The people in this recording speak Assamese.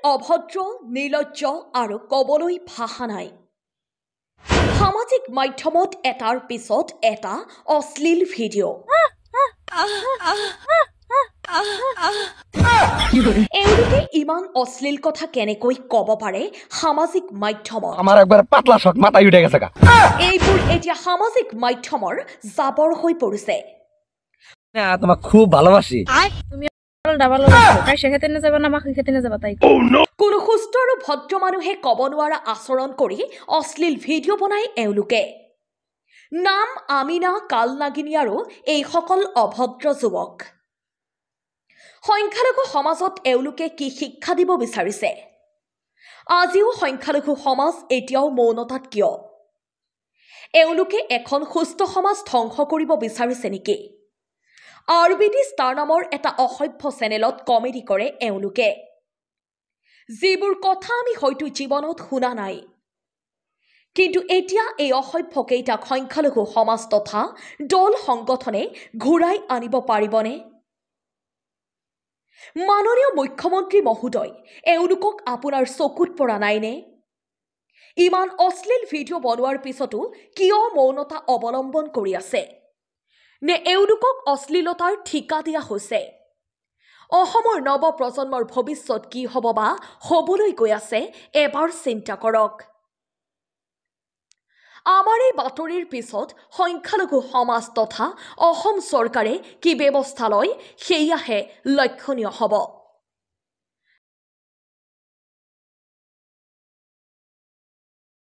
অভদ্ৰ নিৰ্লজ্জ আৰু কবলৈ ভাষা নাই সামাজিক মাধ্যমত এটাৰ পিছত এটা অশ্লীল ভিডিঅ' এওঁলোকে ইমান অশ্লীল কথা কেনেকৈ ক'ব পাৰে সামাজিক মাধ্যমত আমাৰ একবাৰ পাতলা শট মাথায় উঠে গেছে এইবোৰ এতিয়া সামাজিক মাধ্যমৰ জাবৰ হৈ পৰিছে তোমাক খুব ভালোবাসি কোনো সুস্থ আৰু ভদ্ৰ মানুহে ক'ব নোৱাৰা আচৰণ কৰি অশ্লীল ভিডিঅ' বনাই এওঁলোকে নাম আমিনা কালনাগিনী আৰু এইসকল অভদ্ৰ যুৱক সংখ্যালঘু সমাজত এওঁলোকে কি শিক্ষা দিব বিচাৰিছে আজিও সংখ্যালঘু সমাজ এতিয়াও মৌনতাত কিয় এওঁলোকে এখন সুস্থ সমাজ ধ্বংস কৰিব বিচাৰিছে নেকি আৰবিডি ষ্টাৰ নামৰ এটা অসভ্য চেনেলত কমেডি কৰে এওঁলোকে যিবোৰ কথা আমি হয়তো জীৱনত শুনা নাই কিন্তু এতিয়া এই অসভ্য কেইটাক সংখ্যালঘু সমাজ তথা দল সংগঠনে ঘূৰাই আনিব পাৰিবনে মাননীয় মুখ্যমন্ত্ৰী মহোদয় এওঁলোকক আপোনাৰ চকুত পৰা নাইনে ইমান অশ্লীল ভিডিঅ' বনোৱাৰ পিছতো কিয় মৌনতা অৱলম্বন কৰি আছে নে এওঁলোকক অশ্লীলতাৰ ঠিকা দিয়া হৈছে অসমৰ নৱ প্ৰজন্মৰ ভৱিষ্যত কি হ'ব বা হ'বলৈ গৈ আছে এবাৰ চিন্তা কৰক আমাৰ এই বাতৰিৰ পিছত সংখ্যালঘু সমাজ তথা অসম চৰকাৰে কি ব্যৱস্থা লয় সেয়াহে লক্ষণীয় হ'ব